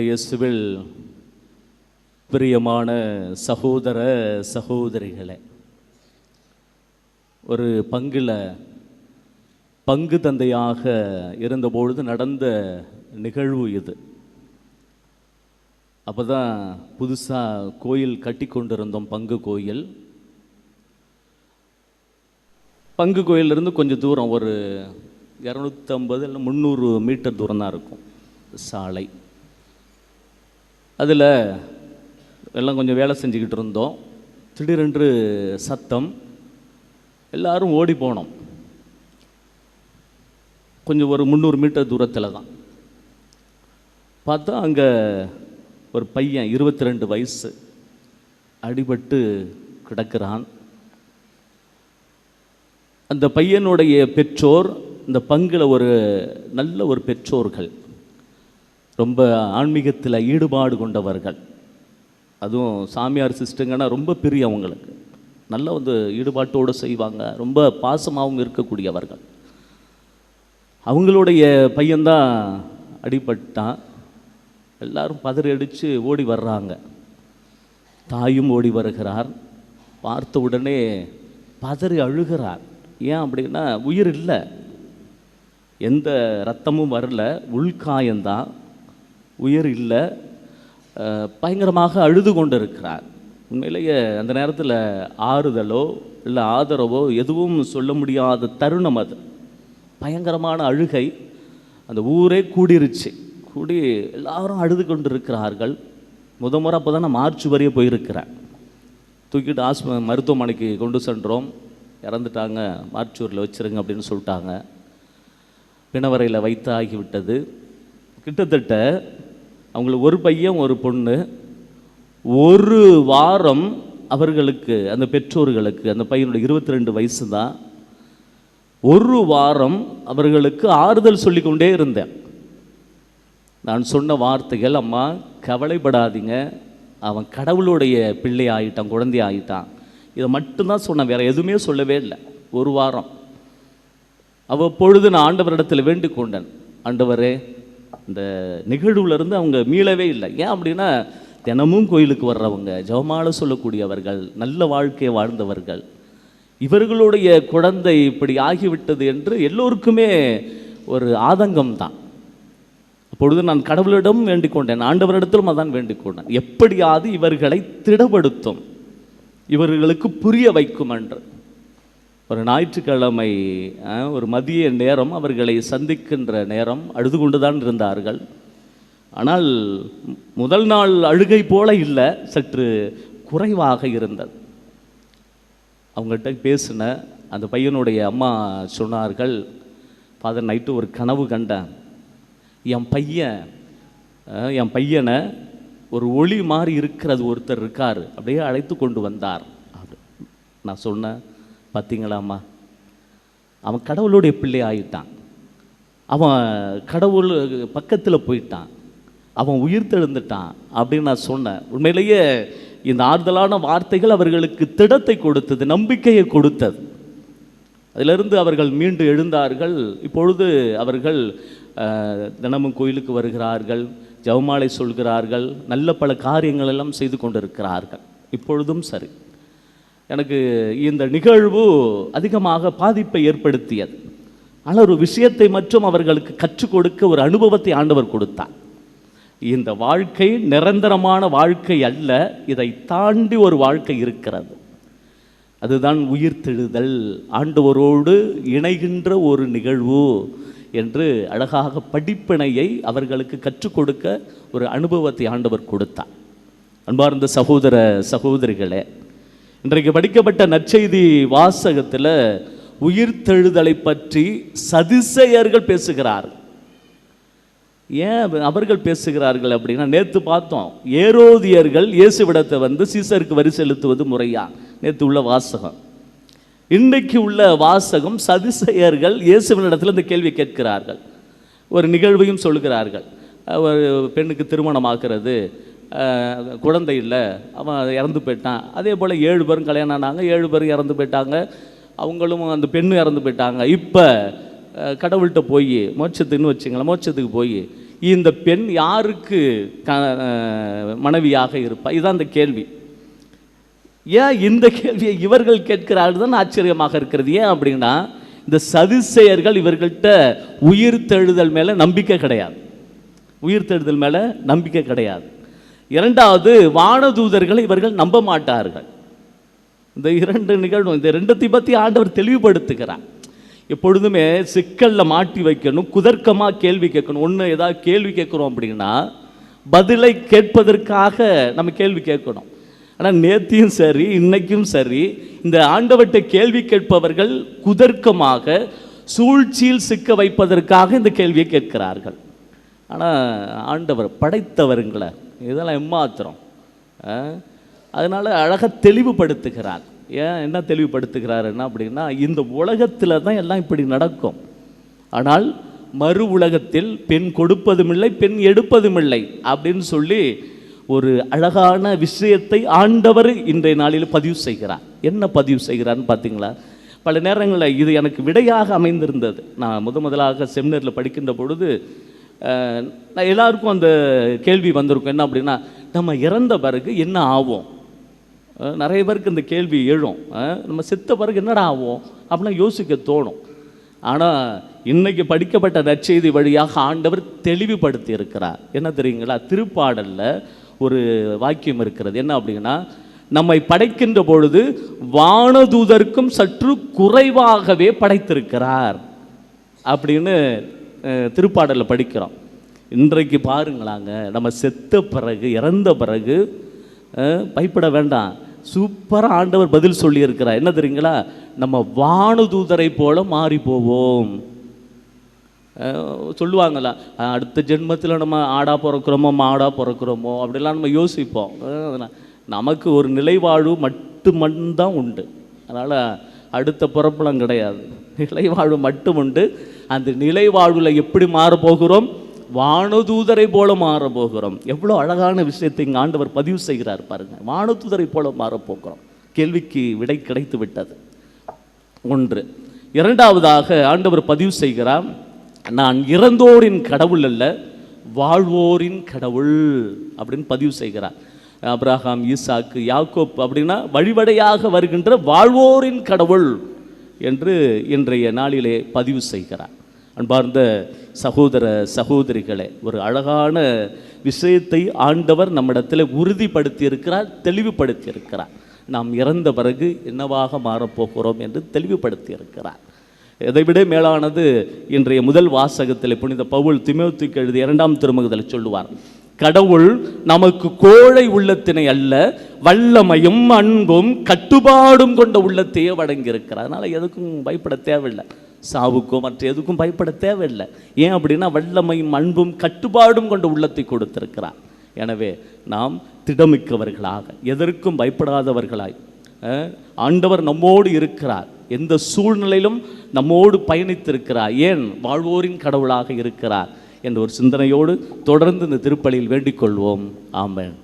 இயேசுவில் பிரியமான சகோதர சகோதரிகளே, ஒரு பங்கில் பங்கு தந்தையாக இருந்தபொழுது நடந்த நிகழ்வு இது. அப்போ தான் புதுசாக கோயில் கட்டி கொண்டிருந்தோம், பங்கு கோயில். பங்கு கோயிலிருந்து கொஞ்சம் தூரம், ஒரு 250 இல்லை 300 மீட்டர் தூரம் தான் இருக்கும் சாலை. அதில் எல்லாம் கொஞ்சம் வேலை செஞ்சுக்கிட்டு இருந்தோம். திடீரென்று சத்தம், எல்லாரும் ஓடி போனோம். கொஞ்சம் ஒரு 300 மீட்டர் தூரத்தில் தான் பார்த்தா அங்கே ஒரு பையன் 22 வயசு அடிபட்டு கிடக்கிறான். அந்த பையனுடைய பெற்றோர் இந்த பங்கில் நல்ல ஒரு பெற்றோர்கள், ரொம்ப ஆன்மீகத்தில் ஈடுபாடு கொண்டவர்கள். அதுவும் சாமியார் சிஸ்டங்கன்னா ரொம்ப பெரிய, அவங்களுக்கு நல்ல ஈடுபாட்டோடு செய்வாங்க, ரொம்ப பாசமாகவும் இருக்கக்கூடியவர்கள். அவங்களுடைய பையன்தான் அடிபட்டான். எல்லாரும் பதறி அடித்து ஓடி வர்றாங்க. தாயும் ஓடி வருகிறார். பார்த்த உடனே பதறி அழுகிறார். ஏன் அப்படின்னா, உயிர் இல்லை, எந்த இரத்தமும் வரல, உள்காயந்தான், உயிர் இல்லை. பயங்கரமாக அழுது கொண்டு இருக்கிறார். உண்மையிலேயே அந்த நேரத்தில் ஆறுதலோ இல்லை ஆதரவோ எதுவும் சொல்ல முடியாத தருணம் அது. பயங்கரமான அழுகை. அந்த ஊரே கூடிருச்சு. கூடி எல்லாரும் அழுது கொண்டு இருக்கிறார்கள். முறை அப்போ தான் நான் மார்ச் வரைய போயிருக்கிறேன். தூக்கிட்டு மருத்துவமனைக்கு கொண்டு சென்றோம். இறந்துட்டாங்க, மார்ச்சூரில் வச்சுருங்க அப்படின்னு சொல்லிட்டாங்க. பிணவரையில் வைத்து ஆகிவிட்டது. கிட்டத்தட்ட அவங்களுக்கு ஒரு பையன் ஒரு பொண்ணு. ஒரு வாரம் அவர்களுக்கு, அந்த பெற்றோர்களுக்கு, அந்த பையனுடைய 22 வயசு தான், ஒரு வாரம் அவர்களுக்கு ஆறுதல் சொல்லி கொண்டே இருந்தேன். நான் சொன்ன வார்த்தைகள், அம்மா கவலைப்படாதீங்க, அவன் கடவுளுடைய பிள்ளை ஆகிட்டான், குழந்தை ஆகிட்டான், இதை மட்டும்தான் சொன்னேன், வேறு எதுவுமே சொல்லவே இல்லை. ஒரு வாரம். அவ்வப்பொழுது நான் ஆண்டவரிடத்தில் வேண்டிக் கொண்டேன், ஆண்டவரே இந்த நிகழ்வுலேருந்து அவங்க மீளவே இல்லை. ஏன் அப்படின்னா, தினமும் கோயிலுக்கு வர்றவங்க, ஜெபமாலை சொல்லக்கூடியவர்கள், நல்ல வாழ்க்கையை வாழ்ந்தவர்கள், இவர்களுடைய குழந்தை இப்படி ஆகிவிட்டது என்று எல்லோருக்குமே ஒரு ஆதங்கம் தான். அப்பொழுது நான் கடவுளிடம் வேண்டிக் கொண்டேன், ஆண்டவரிடத்திலும் அதான் வேண்டிக் கொண்டேன், எப்படியாவது இவர்களை திடப்படுத்தும், இவர்களுக்கு புரிய வைக்கும் என்று. ஒரு ஞாயிற்றுக்கிழமை ஒரு மதிய நேரம் அவர்களை சந்திக்கின்ற நேரம் அழுது கொண்டு தான் இருந்தார்கள். ஆனால் முதல் நாள் அழுகை போல இல்லை, சற்று குறைவாக இருந்தது. அவங்கள்ட்ட பேசின அந்த பையனுடைய அம்மா சொன்னார்கள், ஃபாதர், நைட்டு ஒரு கனவு கண்டேன், என் பையனை ஒரு ஒளி மாதிரி இருக்கிறது ஒருத்தர் இருக்கார், அப்படியே அழைத்து கொண்டு வந்தார். நான் சொன்னேன், பார்த்தீங்களாம்மா, அவன் கடவுளுடைய பிள்ளை ஆகிட்டான், அவன் கடவுள் பக்கத்தில் போயிட்டான், அவன் உயிர் தெழுந்துட்டான் அப்படின்னு நான் சொன்னேன். உண்மையிலேயே இந்த ஆறுதலான வார்த்தைகள் அவர்களுக்கு திடத்தை கொடுத்தது, நம்பிக்கையை கொடுத்தது. அதிலிருந்து அவர்கள் மீண்டு எழுந்தார்கள். இப்பொழுது அவர்கள் தினமும் கோயிலுக்கு வருகிறார்கள், ஜெபமாலை சொல்கிறார்கள், நல்ல பல காரியங்கள் எல்லாம் செய்து கொண்டிருக்கிறார்கள். இப்பொழுதும் சரி. எனக்கு இந்த நிகழ்வு அதிகமாக பாதிப்பை ஏற்படுத்தியது. ஆனால் ஒரு விஷயத்தை மற்றும் அவர்களுக்கு கற்றுக் கொடுக்க ஒரு அனுபவத்தை ஆண்டவர் கொடுத்தார். இந்த வாழ்க்கை நிரந்தரமான வாழ்க்கை அல்ல, இதை தாண்டி ஒரு வாழ்க்கை இருக்கிறது. அதுதான் உயிர்த்தெழுதல், ஆண்டவரோடு இணைகின்ற ஒரு நிகழ்வு என்று அழகாக படிப்பினையை அவர்களுக்கு கற்றுக் கொடுக்க ஒரு அனுபவத்தை ஆண்டவர் கொடுத்தார். அன்பார்ந்த சகோதர சகோதரிகளே, இன்றைக்கு படிக்கப்பட்ட நற்செய்தி வாசகத்தில் உயிர்த்தெழுதலை பற்றி சதுசேயர்கள் பேசுகிறார்கள். ஏன் அவர்கள் பேசுகிறார்கள் அப்படின்னா, நேற்று பார்த்தோம், ஏரோதியர்கள் இயேசுவிடத்தை சீசருக்கு வரி செலுத்துவது முறையா, நேற்று உள்ள வாசகம். இன்றைக்கு உள்ள வாசகம், சதுசேயர்கள் இயேசுவினிடத்தில் இந்த கேள்வி கேட்கிறார்கள். ஒரு நிகழ்வையும் சொல்கிறார்கள். ஒரு பெண்ணுக்கு திருமணமாகிறது, குழந்தை இல்லை, அவன் இறந்து போயிட்டான். அதே போல் 7 பேரும் கல்யாணம் ஆனாங்க, 7 பேரும் இறந்து போயிட்டாங்க, அவங்களும் அந்த பெண்ணும் இறந்து போயிட்டாங்க. இப்போ கடவுள்கிட்ட போய் மோட்சத்துக்குன்னு வச்சுங்களேன், மோட்சத்துக்கு போய் இந்த பெண் யாருக்கு மனைவியாக இருப்பா? இதுதான் இந்த கேள்வி. ஏன் இந்த கேள்வியை இவர்கள் கேட்கிறார்கள் தான் ஆச்சரியமாக இருக்கிறது. ஏன் அப்படின்னா, இந்த சதுசேயர்கள் இவர்கள்ட்ட உயிர்த்தெழுதல் மேலே நம்பிக்கை கிடையாது. உயிர்த்தெழுதல் மேலே நம்பிக்கை கிடையாது. இரண்டாவது, வானதூதர்களை இவர்கள் நம்ப மாட்டார்கள். இந்த இரண்டு நிகழ்வு, இந்த ரெண்டத்தை பற்றி ஆண்டவர் தெளிவுபடுத்துகிறார். எப்பொழுதுமே சிக்கலில் மாட்டி வைக்கணும், குதர்க்கமாக கேள்வி கேட்கணும். ஒன்று ஏதாவது கேள்வி கேட்குறோம் அப்படின்னா பதிலை கேட்பதற்காக நம்ம கேள்வி கேட்கணும். ஆனால் நேத்தியும் சரி இன்னைக்கும் சரி இந்த ஆண்டவர்கிட்ட கேள்வி கேட்பவர்கள் குதர்க்கமாக சூழ்ச்சியில் சிக்க வைப்பதற்காக இந்த கேள்வியை கேட்கிறார்கள். ஆனால் ஆண்டவர் படைத்தவருங்களை இதெல்லாம் எம்மாத்திரம். அதனால் அழகாக தெளிவுபடுத்துகிறார். ஏன் என்ன தெளிவுபடுத்துகிறாருன்னா அப்படின்னா, இந்த உலகத்தில் தான் எல்லாம் இப்படி நடக்கும். ஆனால் மறு உலகத்தில் பெண் கொடுப்பதும் இல்லை, பெண் எடுப்பதும் இல்லை அப்படின்னு சொல்லி ஒரு அழகான விஷயத்தை ஆண்டவர் இன்றைய நாளில் பதிவு செய்கிறார். என்ன பதிவு செய்கிறார்னு பார்த்தீங்களா? பல நேரங்களில் இது எனக்கு விடையாக அமைந்திருந்தது. நான் முதலாக செமினரில் படிக்கின்ற பொழுது எல்லாருக்கும் அந்த கேள்வி வந்திருக்கும். என்ன அப்படின்னா, நம்ம இறந்த பிறகு என்ன ஆகும்? நிறைய பேருக்கு இந்த கேள்வி எழும். நம்ம செத்த பிறகு என்னடா ஆகும் அப்படின்னா யோசிக்க தோணும். ஆனால் இன்னைக்கு படிக்கப்பட்ட நற்செய்தி வழியாக ஆண்டவர் தெளிவுபடுத்தி இருக்கிறார். என்ன தெரியுங்களா? திருப்பாடலில் ஒரு வாக்கியம் இருக்கிறது. என்ன அப்படின்னா, நம்மை படைக்கின்ற பொழுது வானதூதருக்கும் சற்று குறைவாகவே படைத்திருக்கிறார் அப்படின்னு திருப்பாடலில் படிக்கிறோம். இன்றைக்கு பாருங்களாங்க, நம்ம செத்த பிறகு இறந்த பிறகு பயப்பட வேண்டாம். சூப்பராக ஆண்டவர் பதில் சொல்லியிருக்கிறார். என்ன தெரியுங்களா? நம்ம வானதூதரை போல மாறி போவோம். சொல்லுவாங்களா, அடுத்த ஜென்மத்தில் நம்ம ஆடா பிறக்கிறோமோ மாடா பிறக்கிறோமோ அப்படிலாம் நம்ம யோசிப்போம். நமக்கு ஒரு நிலைவாழ்வு மட்டும்தான் உண்டு. அதனால் அடுத்த பிறப்புலாம் கிடையாது, நிலைவாழ்வு மட்டும் உண்டு. அந்த நிலைவாழ்வில் எப்படி மாறப்போகிறோம்? வானதூதரை போல மாறப்போகிறோம். எவ்வளோ அழகான விஷயத்தை இங்கே ஆண்டவர் பதிவு செய்கிறார் பாருங்கள். வானதூதரை போல மாறப்போகிறோம். கேள்விக்கு விடை கிடைத்து விட்டது ஒன்று. இரண்டாவதாக ஆண்டவர் பதிவு செய்கிறார், நான் இறந்தோரின் கடவுள் அல்ல, வாழ்வோரின் கடவுள் அப்படின்னு பதிவு செய்கிறார். ஆபிரகாம், ஈசாக்கு, யாக்கோப் அப்படின்னா வழிவடையாக வருகின்ற வாழ்வோரின் கடவுள் என்று இன்றைய நாளிலே பதிவு செய்கிறார். அன்பார்ந்த சகோதர சகோதரிகளே, ஒரு அழகான விஷயத்தை ஆண்டவர் நம்மிடத்தில் உறுதிப்படுத்தி இருக்கிறார், தெளிவுபடுத்தி இருக்கிறார். நாம் இறந்த பிறகு என்னவாக மாறப்போகிறோம் என்று தெளிவுபடுத்தி இருக்கிறார். இதைவிட மேலானது இன்றைய முதல் வாசகத்தில் புனித பவுல் தீமோத்தேயுக்கு எழுதிய 2ஆம் திருமுகத்தில் சொல்லுவார், கடவுள் நமக்கு கோழை உள்ளத்தினை அல்ல, வல்லமையும் அன்பும் கட்டுப்பாடும் கொண்ட உள்ளத்தையே வழங்கியிருக்கிறார். அதனால் எதுக்கும் பயப்பட தேவையில்லை, சாவுக்கோ மற்ற எதுக்கும் பயப்பட தேவையில்லை. ஏன் அப்படின்னா, வல்லமையும் அன்பும் கட்டுப்பாடும் கொண்ட உள்ளத்தை கொடுத்திருக்கிறார். எனவே நாம் திடமிக்கவர்களாக, எதற்கும் பயப்படாதவர்களாய் ஆண்டவர் நம்மோடு இருக்கிறார். எந்த சூழ்நிலையிலும் நம்மோடு பயணித்திருக்கிறார். ஏன்? வாழ்வோரின் கடவுளாக இருக்கிறார் என்ற ஒரு சிந்தனையோடு தொடர்ந்து இந்த திருப்பலியில் வேண்டிக் கொள்வோம். ஆமென்.